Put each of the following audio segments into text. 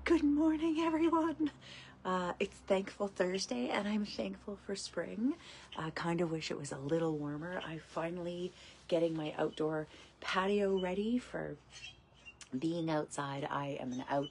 Good morning, everyone. It's Thankful Thursday, and I'm thankful for spring. I kind of wish it was a little warmer. I'm finally getting my outdoor patio ready for being outside. I am an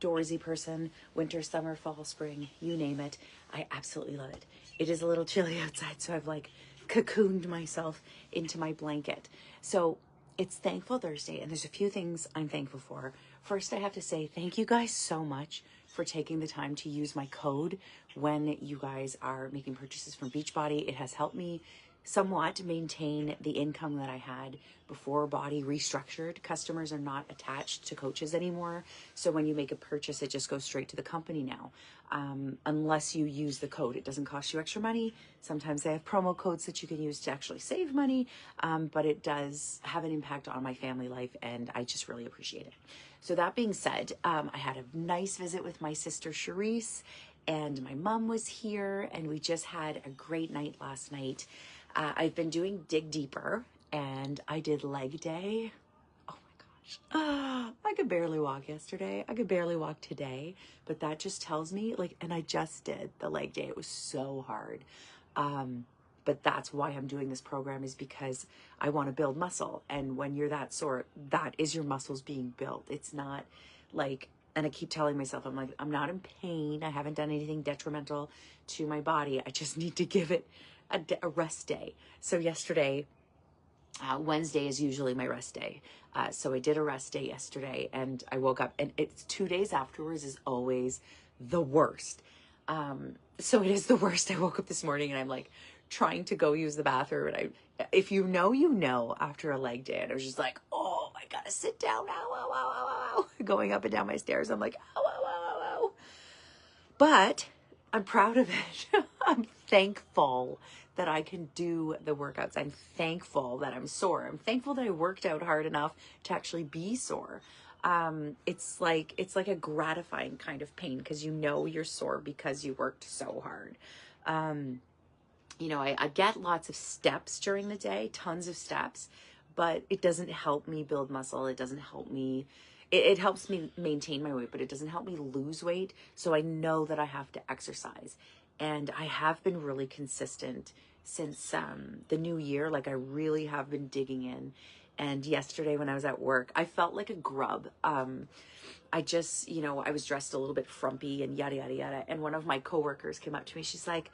outdoorsy person, winter, summer, fall, spring, you name it. I absolutely love it. It is a little chilly outside, so I've like cocooned myself into my blanket. So it's Thankful Thursday, and there's a few things I'm thankful for. First, I have to say thank you guys so much for taking the time to use my code when you guys are making purchases from Beachbody. It has helped me somewhat maintain the income that I had before Body restructured. Customers are not attached to coaches anymore. So when you make a purchase, it just goes straight to the company now. Unless you use the code, it doesn't cost you extra money. Sometimes they have promo codes that you can use to actually save money. But it does have an impact on my family life, and I just really appreciate it. So that being said, I had a nice visit with my sister Charisse, and my mom was here, and we just had a great night last night. I've been doing Dig Deeper, and I did leg day. Oh my gosh. I could barely walk yesterday. I could barely walk today, but that just tells me, like, and I just did the leg day. It was so hard. But that's why I'm doing this program, is because I want to build muscle. And when you're that sore, that is your muscles being built. It's not like, and I keep telling myself, I'm like, I'm not in pain. I haven't done anything detrimental to my body. I just need to give it a rest day. So yesterday, Wednesday is usually my rest day. So I did a rest day yesterday, and I woke up, and it's 2 days afterwards is always the worst. So it is the worst. I woke up this morning and I'm like trying to go use the bathroom, and if you know, after a leg day, and I was just like, oh, I gotta sit down. Ow, ow, ow, ow, ow. Going up and down my stairs, I'm like, ow, ow, ow, ow, ow. But I'm proud of it. I'm thankful that I can do the workouts. I'm thankful that I'm sore. I'm thankful that I worked out hard enough to actually be sore. It's like a gratifying kind of pain, because you know you're sore because you worked so hard. I get lots of steps during the day, tons of steps, but it doesn't help me build muscle. It doesn't help me. It helps me maintain my weight, but it doesn't help me lose weight. So I know that I have to exercise. And I have been really consistent since the new year. Like, I really have been digging in. And yesterday when I was at work, I felt like a grub. I just, I was dressed a little bit frumpy and yada, yada, yada. And one of my coworkers came up to me. She's like,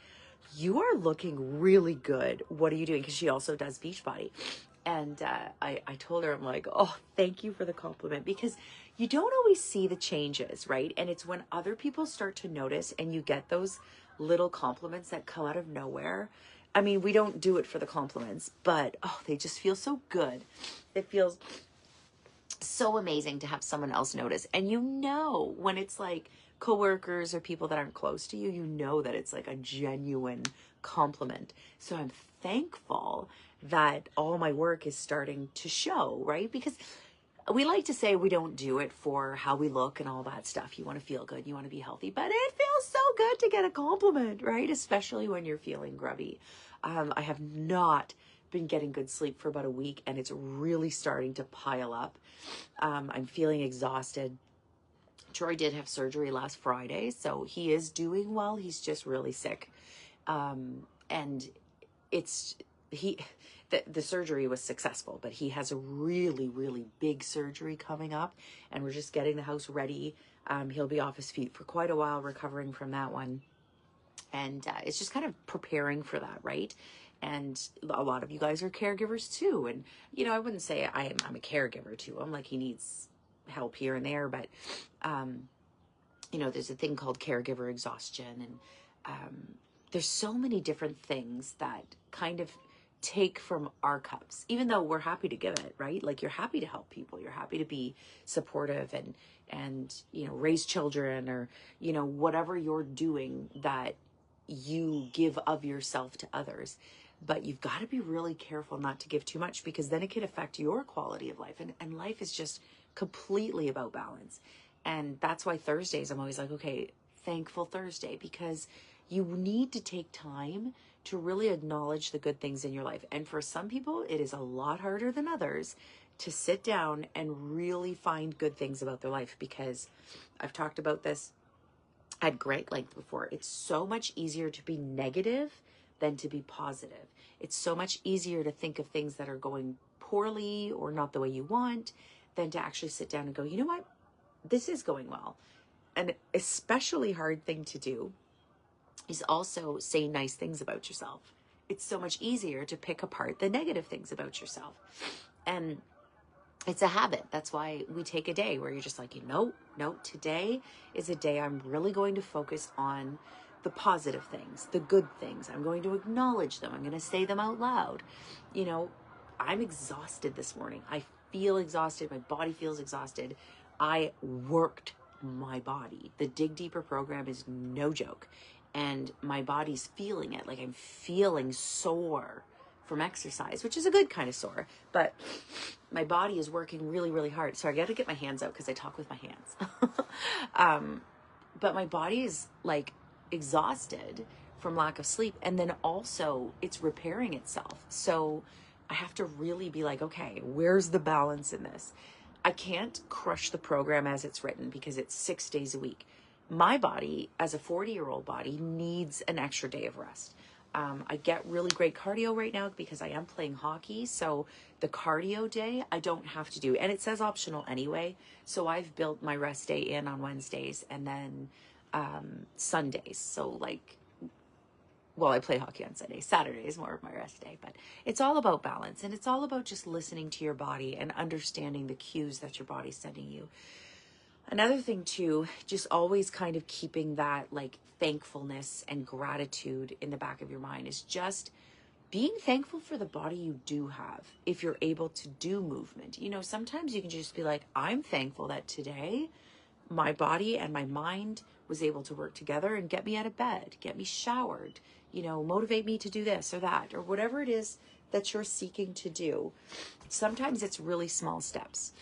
you are looking really good. What are you doing? Because she also does Beachbody. And I told her, I'm like, oh, thank you for the compliment, because you don't always see the changes, right? And it's when other people start to notice and you get those little compliments that come out of nowhere. I mean, we don't do it for the compliments, but oh, they just feel so good. It feels so amazing to have someone else notice. And when it's like coworkers or people that aren't close to you, that it's like a genuine compliment. So I'm thankful that all my work is starting to show, right? Because we like to say we don't do it for how we look and all that stuff. You want to feel good, you want to be healthy, but it feels so good to get a compliment, right? Especially when you're feeling grubby. I have not been getting good sleep for about a week, and it's really starting to pile up. I'm feeling exhausted. Troy did have surgery last Friday, so he is doing well. He's just really sick. And the surgery was successful, but he has a really, really big surgery coming up, and we're just getting the house ready. He'll be off his feet for quite a while, recovering from that one. And it's just kind of preparing for that, right? And a lot of you guys are caregivers too. And, I wouldn't say I'm a caregiver to him. Like, he needs help here and there, but, there's a thing called caregiver exhaustion. And there's so many different things that kind of take from our cups, even though we're happy to give it, right? Like, you're happy to help people. You're happy to be supportive and raise children, or, whatever you're doing that you give of yourself to others. But you've got to be really careful not to give too much, because then it could affect your quality of life. And life is just completely about balance. And that's why Thursdays, I'm always like, okay, Thankful Thursday, because you need to take time to really acknowledge the good things in your life. And for some people, it is a lot harder than others to sit down and really find good things about their life, because I've talked about this at great length before. It's so much easier to be negative than to be positive. It's so much easier to think of things that are going poorly or not the way you want than to actually sit down and go, you know what? This is going well. An especially hard thing to do is also say nice things about yourself. It's so much easier to pick apart the negative things about yourself. And it's a habit. That's why we take a day where you're just like, no, today is a day I'm really going to focus on the positive things, the good things. I'm going to acknowledge them. I'm going to say them out loud. You know, I'm exhausted this morning. I feel exhausted. My body feels exhausted. I worked my body. The Dig Deeper program is no joke. And my body's feeling it. Like, I'm feeling sore from exercise, which is a good kind of sore, but my body is working really, really hard. So I got to get my hands out because I talk with my hands. But my body is like exhausted from lack of sleep. And then also it's repairing itself. So I have to really be like, okay, where's the balance in this? I can't crush the program as it's written because it's 6 days a week. My body, as a 40-year-old body, needs an extra day of rest. I get really great cardio right now because I am playing hockey. So the cardio day, I don't have to do. And it says optional anyway. So I've built my rest day in on Wednesdays and then Sundays. So like, well, I play hockey on Sunday. Saturday is more of my rest day. But it's all about balance. And it's all about just listening to your body and understanding the cues that your body's sending you. Another thing too, just always kind of keeping that like thankfulness and gratitude in the back of your mind is just being thankful for the body you do have. If you're able to do movement, you know, sometimes you can just be like, I'm thankful that today my body and my mind was able to work together and get me out of bed, get me showered, you know, motivate me to do this or that, or whatever it is that you're seeking to do. Sometimes it's really small steps.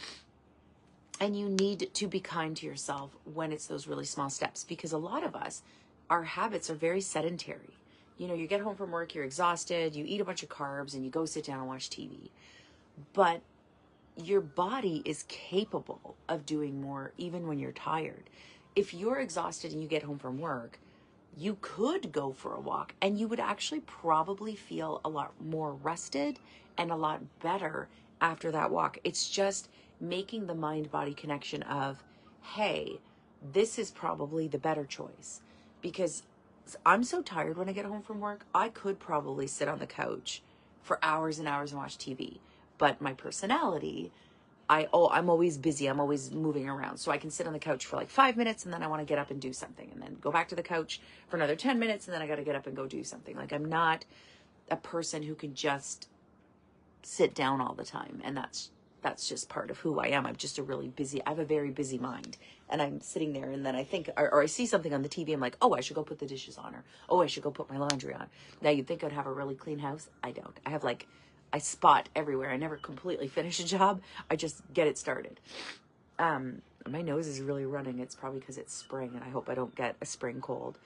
And you need to be kind to yourself when it's those really small steps, because a lot of us, our habits are very sedentary. You know, you get home from work, you're exhausted, you eat a bunch of carbs and you go sit down and watch TV. But your body is capable of doing more even when you're tired. If you're exhausted and you get home from work, you could go for a walk and you would actually probably feel a lot more rested and a lot better after that walk. It's just making the mind-body connection of, hey, this is probably the better choice, because I'm so tired when I get home from work. I could probably sit on the couch for hours and hours and watch TV, but my personality, I'm always busy. I'm always moving around. So I can sit on the couch for like 5 minutes and then I want to get up and do something and then go back to the couch for another 10 minutes and then I got to get up and go do something. Like, I'm not a person who can just sit down all the time. And that's just part of who I am. I'm just I have a very busy mind, and I'm sitting there and then I think, or I see something on the TV. I'm like, oh, I should go put the dishes on, or, oh, I should go put my laundry on. Now you'd think I'd have a really clean house. I don't. I have I spot everywhere. I never completely finish a job. I just get it started. My nose is really running. It's probably because it's spring and I hope I don't get a spring cold.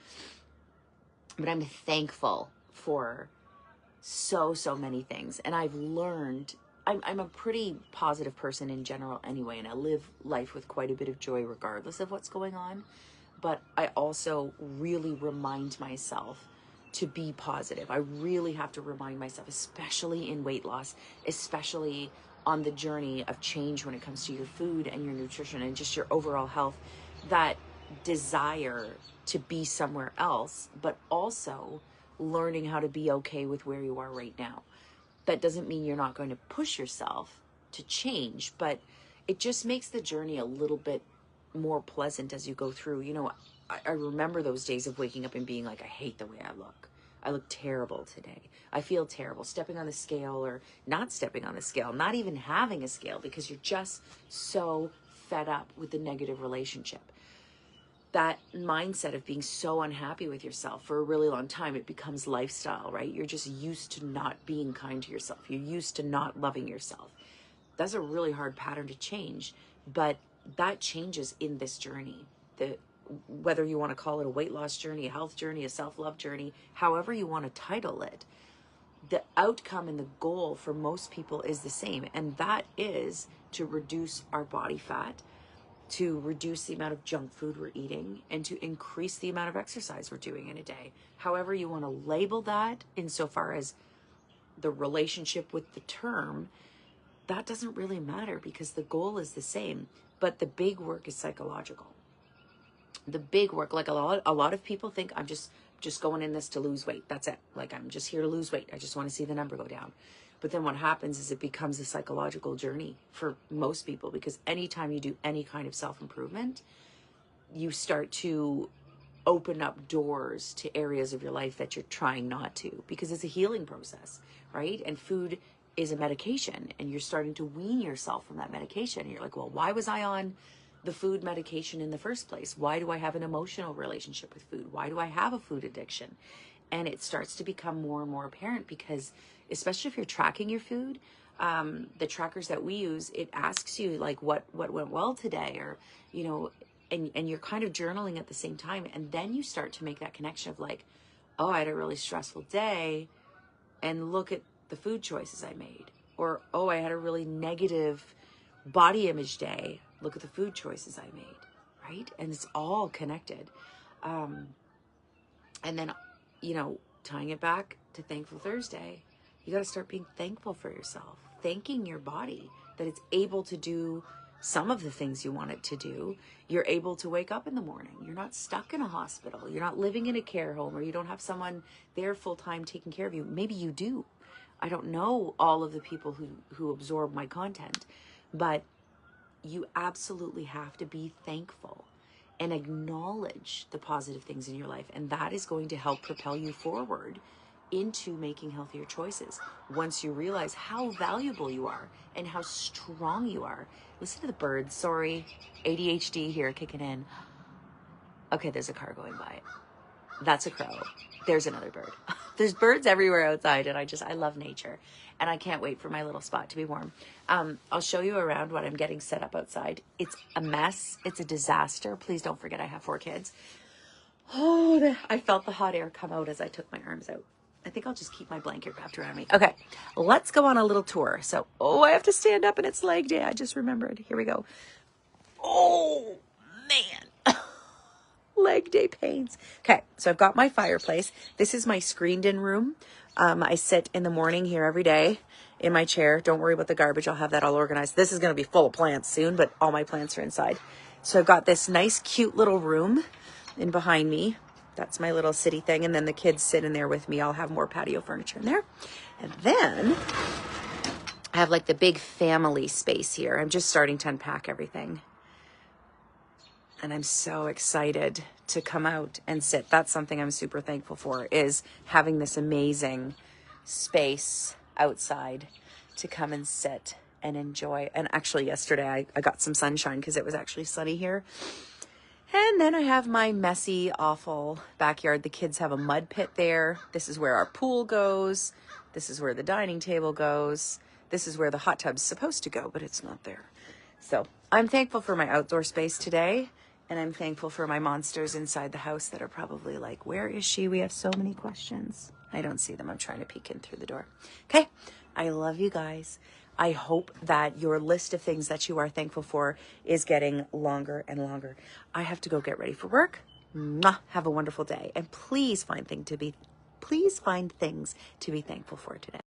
But I'm thankful for so many things. And I've learned, I'm a pretty positive person in general anyway, and I live life with quite a bit of joy regardless of what's going on. But I also really remind myself to be positive. I really have to remind myself, especially in weight loss, especially on the journey of change when it comes to your food and your nutrition and just your overall health, that desire to be somewhere else, but also learning how to be okay with where you are right now. That doesn't mean you're not going to push yourself to change, but it just makes the journey a little bit more pleasant as you go through. You know, I remember those days of waking up and being like, I hate the way I look. I look terrible today. I feel terrible stepping on the scale or not stepping on the scale, not even having a scale, because you're just so fed up with the negative relationship. That mindset of being so unhappy with yourself for a really long time, it becomes lifestyle, right? You're just used to not being kind to yourself. You're used to not loving yourself. That's a really hard pattern to change, but that changes in this journey. Whether you want to call it a weight loss journey, a health journey, a self-love journey, however you want to title it, the outcome and the goal for most people is the same, and that is to reduce our body fat, to reduce the amount of junk food we're eating, and to increase the amount of exercise we're doing in a day. However you want to label that insofar as the relationship with the term, that doesn't really matter because the goal is the same, but the big work is psychological. The big work, like a lot of people think I'm just going in this to lose weight. That's it. Like, I'm just here to lose weight. I just want to see the number go down. But then what happens is it becomes a psychological journey for most people, because anytime you do any kind of self-improvement, you start to open up doors to areas of your life that you're trying not to, because it's a healing process, right? And food is a medication, and you're starting to wean yourself from that medication. And you're like, well, why was I on the food medication in the first place? Why do I have an emotional relationship with food? Why do I have a food addiction? And it starts to become more and more apparent, because especially if you're tracking your food, the trackers that we use, it asks you like what went well today, or, you know, and you're kind of journaling at the same time. And then you start to make that connection of like, oh, I had a really stressful day, and look at the food choices I made. Or, oh, I had a really negative body image day. Look at the food choices I made, right? And it's all connected. And then, you know, tying it back to Thankful Thursday, you got to start being thankful for yourself, thanking your body that it's able to do some of the things you want it to do. You're able to wake up in the morning. You're not stuck in a hospital. You're not living in a care home, or you don't have someone there full time taking care of you. Maybe you do. I don't know all of the people who absorb my content, but you absolutely have to be thankful and acknowledge the positive things in your life. And that is going to help propel you forward into making healthier choices. Once you realize how valuable you are and how strong you are. Listen to the birds. Sorry, ADHD here kicking in. Okay, there's a car going by. That's a crow. There's another bird. There's birds everywhere outside, and I love nature, and I can't wait for my little spot to be warm. I'll show you around what I'm getting set up outside. It's a mess. It's a disaster. Please don't forget I have 4 kids. Oh, I felt the hot air come out as I took my arms out. I think I'll just keep my blanket wrapped around me. Okay, let's go on a little tour. So, I have to stand up, and it's leg day. I just remembered. Here we go. Oh, man. Leg day pains. Okay, so I've got my fireplace. This is my screened in room. I sit in the morning here every day in my chair. Don't worry about the garbage. I'll have that all organized. This is going to be full of plants soon, but all my plants are inside. So I've got this nice, cute little room in behind me. That's my little city thing. And then the kids sit in there with me. I'll have more patio furniture in there. And then I have like the big family space here. I'm just starting to unpack everything. And I'm so excited to come out and sit. That's something I'm super thankful for, is having this amazing space outside to come and sit and enjoy. And actually yesterday I got some sunshine because it was actually sunny here. And then I have my messy, awful backyard. The kids have a mud pit there. This is where our pool goes. This is where the dining table goes. This is where the hot tub's supposed to go, but it's not there. So I'm thankful for my outdoor space today. And I'm thankful for my monsters inside the house that are probably like, where is she? We have so many questions. I don't see them. I'm trying to peek in through the door. Okay. I love you guys. I hope that your list of things that you are thankful for is getting longer and longer. I have to go get ready for work. Mwah. Have a wonderful day. And please find things to be thankful for today.